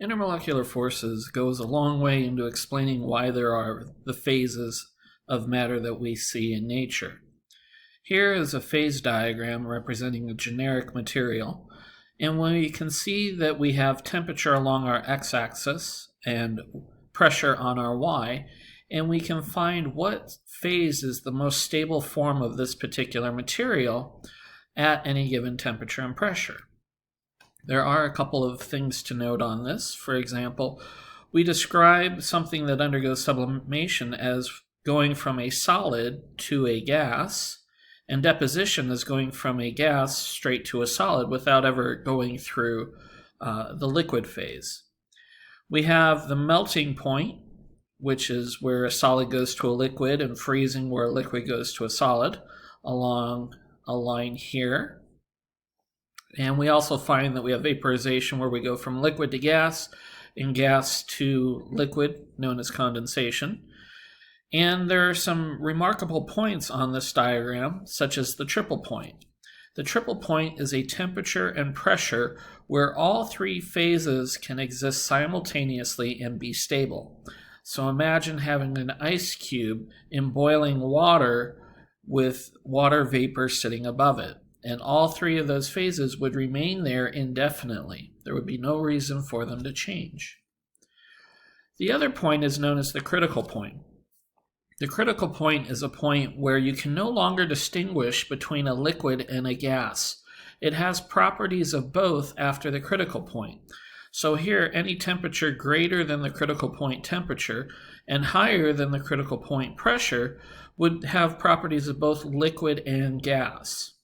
Intermolecular forces goes a long way into explaining why there are the phases of matter that we see in nature. Here is a phase diagram representing a generic material, and we can see that we have temperature along our x-axis and pressure on our y, and we can find what phase is the most stable form of this particular material at any given temperature and pressure. There are a couple of things to note on this. For example, we describe something that undergoes sublimation as going from a solid to a gas, and deposition is going from a gas straight to a solid without ever going through the liquid phase. We have the melting point, which is where a solid goes to a liquid, and freezing where a liquid goes to a solid along a line here. And we also find that we have vaporization where we go from liquid to gas and gas to liquid, known as condensation. And there are some remarkable points on this diagram, such as the triple point. The triple point is a temperature and pressure where all three phases can exist simultaneously and be stable. So imagine having an ice cube in boiling water with water vapor sitting above it. And all three of those phases would remain there indefinitely. There would be no reason for them to change. The other point is known as the critical point. The critical point is a point where you can no longer distinguish between a liquid and a gas. It has properties of both after the critical point. So here, any temperature greater than the critical point temperature and higher than the critical point pressure would have properties of both liquid and gas.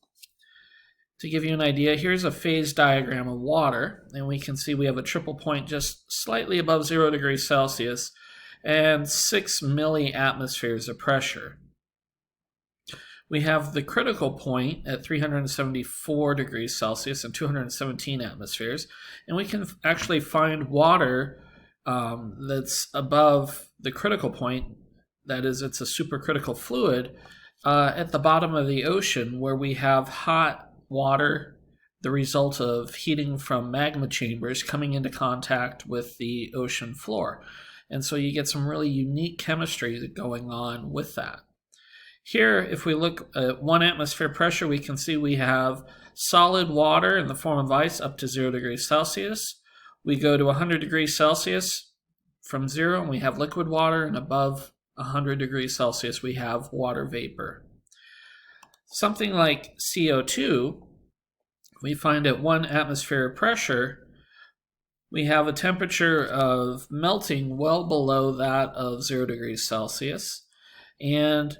To give you an idea, here's a phase diagram of water, and we can see we have a triple point just slightly above 0 degrees Celsius and 6 milliatmospheres of pressure. We have the critical point at 374 degrees Celsius and 217 atmospheres, and we can actually find water that's above the critical point, that is, it's a supercritical fluid, at the bottom of the ocean where we have hot water, the result of heating from magma chambers coming into contact with the ocean floor. And so you get some really unique chemistry going on with that. Here, if we look at 1 atmosphere pressure, we can see we have solid water in the form of ice up to 0 degrees Celsius. We go to 100 degrees Celsius from 0, and we have liquid water, and above 100 degrees Celsius, we have water vapor. Something like CO2, we find at 1 atmosphere pressure, we have a temperature of melting well below that of 0 degrees Celsius. And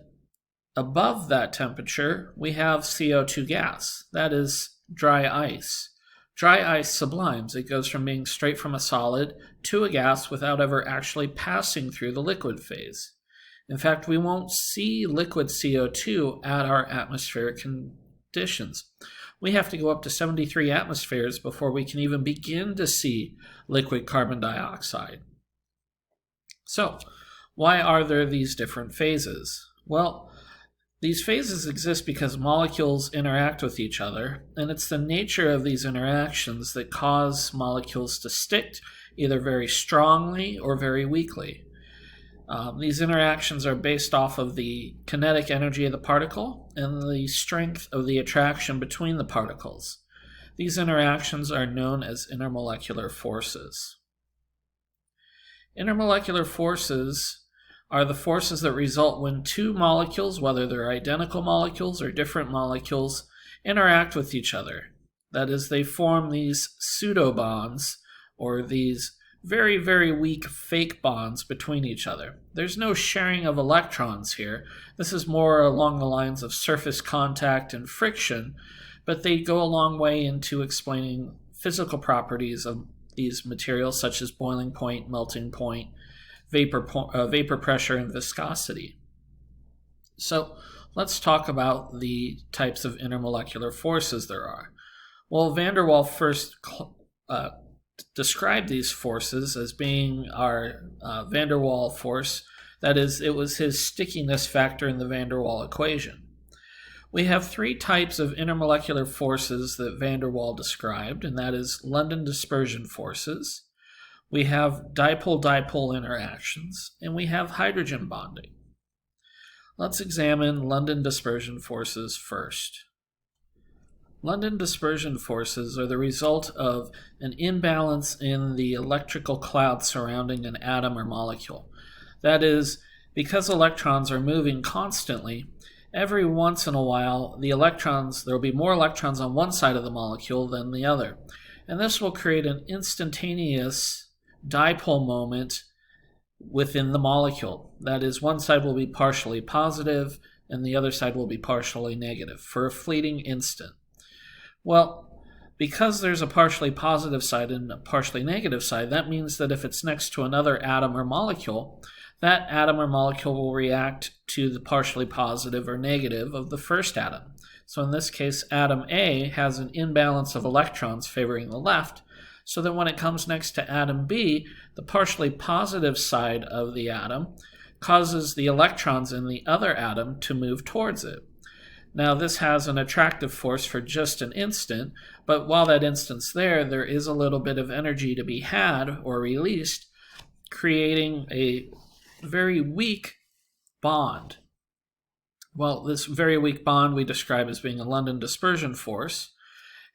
above that temperature, we have CO2 gas. That is dry ice. Dry ice sublimes. It goes from being straight from a solid to a gas without ever actually passing through the liquid phase. In fact, we won't see liquid CO2 at our atmospheric conditions. We have to go up to 73 atmospheres before we can even begin to see liquid carbon dioxide. So, why are there these different phases? Well, these phases exist because molecules interact with each other, and it's the nature of these interactions that cause molecules to stick either very strongly or very weakly. These interactions are based off of the kinetic energy of the particle and the strength of the attraction between the particles. These interactions are known as intermolecular forces. Intermolecular forces are the forces that result when two molecules, whether they're identical molecules or different molecules, interact with each other. That is, they form these pseudobonds, or these very, very weak fake bonds between each other. There's no sharing of electrons here. This is more along the lines of surface contact and friction, but they go a long way into explaining physical properties of these materials, such as boiling point, melting point, vapor pressure, and viscosity. So let's talk about the types of intermolecular forces there are. Well, van der Waals first described these forces as being our van der Waals force. That is, it was his stickiness factor in the van der Waals equation. We have three types of intermolecular forces that van der Waals described, and that is London dispersion forces. we have dipole-dipole interactions, and we have hydrogen bonding. Let's examine London dispersion forces first. London dispersion forces are the result of an imbalance in the electrical cloud surrounding an atom or molecule. That is, because electrons are moving constantly, every once in a while there will be more electrons on one side of the molecule than the other. And this will create an instantaneous dipole moment within the molecule. That is, one side will be partially positive and the other side will be partially negative for a fleeting instant. Well, because there's a partially positive side and a partially negative side, that means that if it's next to another atom or molecule, that atom or molecule will react to the partially positive or negative of the first atom. So in this case, atom A has an imbalance of electrons favoring the left, so that when it comes next to atom B, the partially positive side of the atom causes the electrons in the other atom to move towards it. Now, this has an attractive force for just an instant, but while that instant's there is a little bit of energy to be had or released, creating a very weak bond. Well, this very weak bond we describe as being a London dispersion force,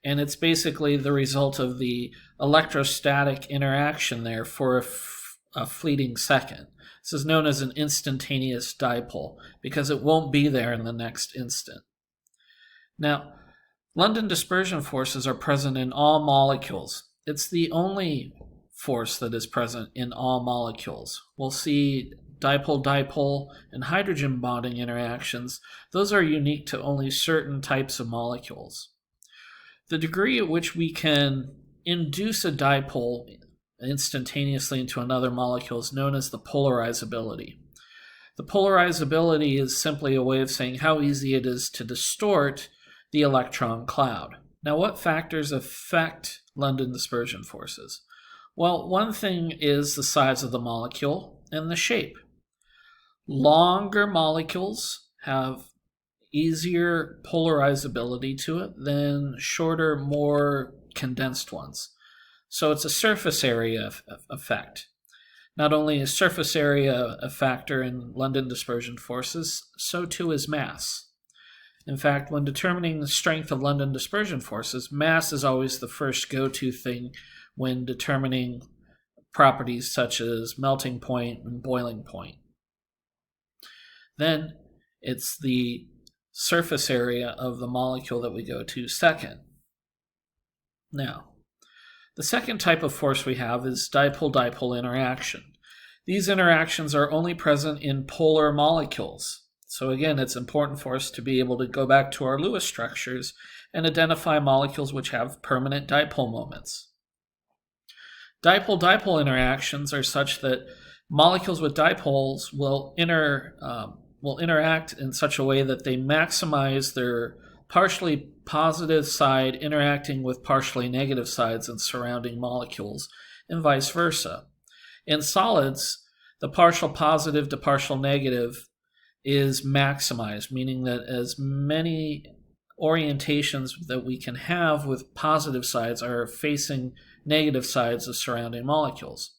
and it's basically the result of the electrostatic interaction there for a fleeting second. This is known as an instantaneous dipole because it won't be there in the next instant. Now, London dispersion forces are present in all molecules. It's the only force that is present in all molecules. We'll see dipole-dipole and hydrogen bonding interactions. Those are unique to only certain types of molecules. The degree at which we can induce a dipole instantaneously into another molecule is known as the polarizability. The polarizability is simply a way of saying how easy it is to distort the electron cloud. Now, what factors affect London dispersion forces? Well, one thing is the size of the molecule and the shape. Longer molecules have easier polarizability to it than shorter, more condensed ones. So it's a surface area effect. Not only is surface area a factor in London dispersion forces, so too is mass. In fact, when determining the strength of London dispersion forces, mass is always the first go-to thing when determining properties such as melting point and boiling point. Then it's the surface area of the molecule that we go to second. Now, the second type of force we have is dipole-dipole interaction. These interactions are only present in polar molecules. So again, it's important for us to be able to go back to our Lewis structures and identify molecules which have permanent dipole moments. Dipole-dipole interactions are such that molecules with dipoles will interact in such a way that they maximize their partially positive side interacting with partially negative sides in surrounding molecules, and vice versa. In solids, the partial positive to partial negative is maximized, meaning that as many orientations that we can have with positive sides are facing negative sides of surrounding molecules.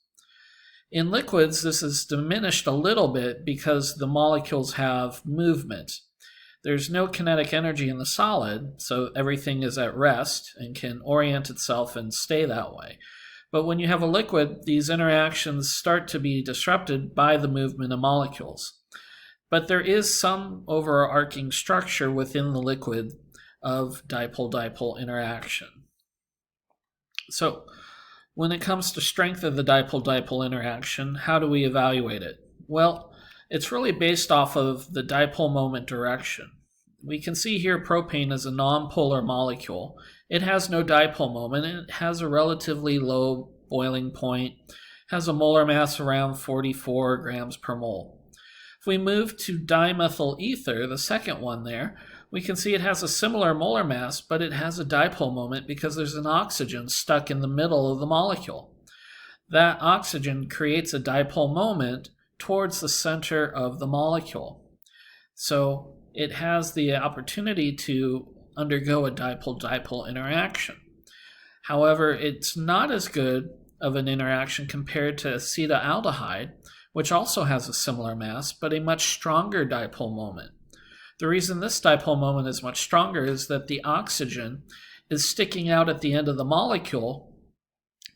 In liquids, this is diminished a little bit because the molecules have movement. There's no kinetic energy in the solid, so everything is at rest and can orient itself and stay that way. But when you have a liquid, these interactions start to be disrupted by the movement of molecules. But there is some overarching structure within the liquid of dipole-dipole interaction. So, when it comes to strength of the dipole-dipole interaction, how do we evaluate it? Well, it's really based off of the dipole moment direction. We can see here propane is a nonpolar molecule. It has no dipole moment, and it has a relatively low boiling point, has a molar mass around 44 grams per mole. If we move to dimethyl ether, the second one there, we can see it has a similar molar mass, but it has a dipole moment because there's an oxygen stuck in the middle of the molecule. That oxygen creates a dipole moment towards the center of the molecule. So it has the opportunity to undergo a dipole-dipole interaction. However, it's not as good of an interaction compared to acetaldehyde, which also has a similar mass, but a much stronger dipole moment. The reason this dipole moment is much stronger is that the oxygen is sticking out at the end of the molecule,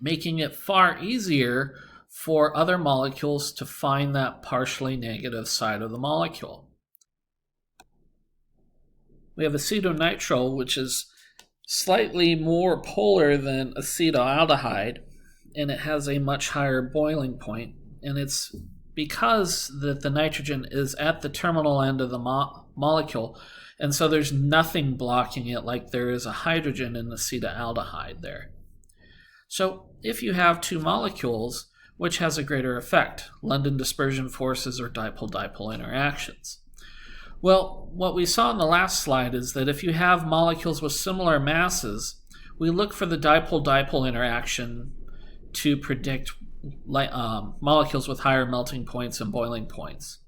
making it far easier for other molecules to find that partially negative side of the molecule. We have acetonitrile, which is slightly more polar than acetaldehyde, and it has a much higher boiling point, and it's because that the nitrogen is at the terminal end of the molecule, and so there's nothing blocking it like there is a hydrogen in acetaldehyde there. So if you have two molecules, which has a greater effect, London dispersion forces or dipole-dipole interactions? Well, what we saw in the last slide is that if you have molecules with similar masses, we look for the dipole-dipole interaction to predict molecules with higher melting points and boiling points.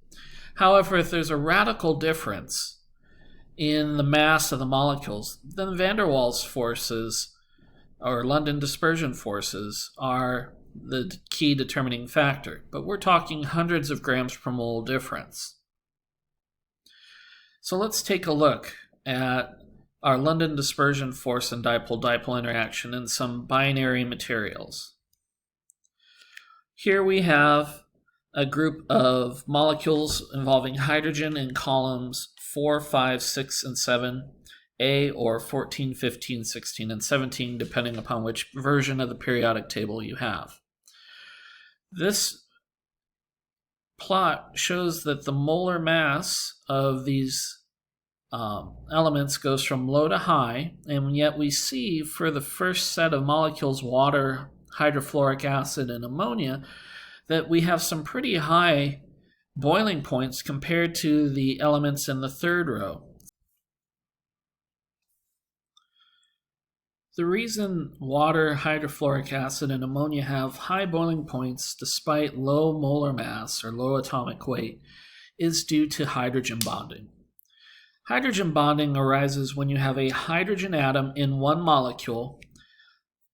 However, if there's a radical difference in the mass of the molecules, then van der Waals forces or London dispersion forces are the key determining factor. But we're talking hundreds of grams per mole difference. So let's take a look at our London dispersion force and dipole-dipole interaction in some binary materials. Here we have a group of molecules involving hydrogen in columns 4, 5, 6, and 7, A, or 14, 15, 16, and 17, depending upon which version of the periodic table you have. This plot shows that the molar mass of these elements goes from low to high, and yet we see for the first set of molecules, water, hydrofluoric acid, and ammonia, that we have some pretty high boiling points compared to the elements in the third row. The reason water, hydrofluoric acid, and ammonia have high boiling points despite low molar mass or low atomic weight is due to hydrogen bonding. Hydrogen bonding arises when you have a hydrogen atom in one molecule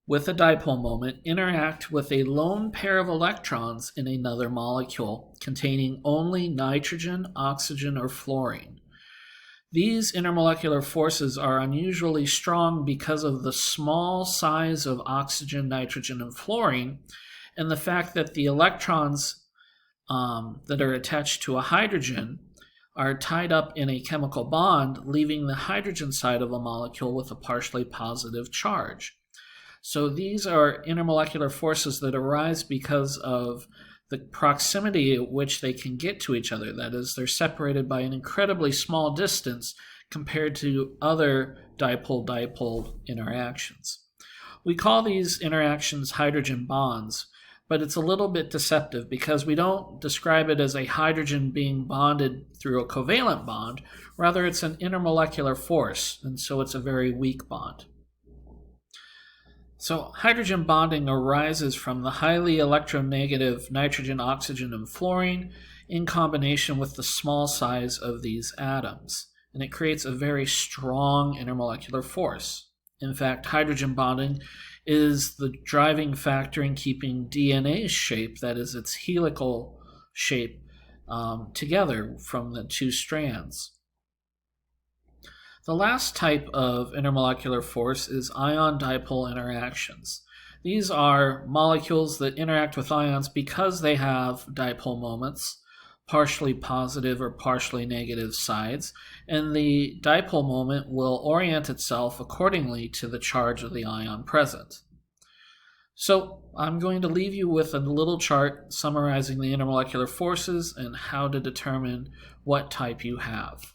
with a dipole moment interact with a lone pair of electrons in another molecule containing only nitrogen, oxygen, or fluorine. These intermolecular forces are unusually strong because of the small size of oxygen, nitrogen, and fluorine, and the fact that the electrons that are attached to a hydrogen are tied up in a chemical bond, leaving the hydrogen side of a molecule with a partially positive charge. So these are intermolecular forces that arise because of the proximity at which they can get to each other. That is, they're separated by an incredibly small distance compared to other dipole-dipole interactions. We call these interactions hydrogen bonds, but it's a little bit deceptive because we don't describe it as a hydrogen being bonded through a covalent bond. Rather, it's an intermolecular force, and so it's a very weak bond. So hydrogen bonding arises from the highly electronegative nitrogen, oxygen, and fluorine in combination with the small size of these atoms, and it creates a very strong intermolecular force. In fact, hydrogen bonding is the driving factor in keeping DNA's shape, that is its helical shape, together from the two strands. The last type of intermolecular force is ion-dipole interactions. These are molecules that interact with ions because they have dipole moments, partially positive or partially negative sides, and the dipole moment will orient itself accordingly to the charge of the ion present. So I'm going to leave you with a little chart summarizing the intermolecular forces and how to determine what type you have.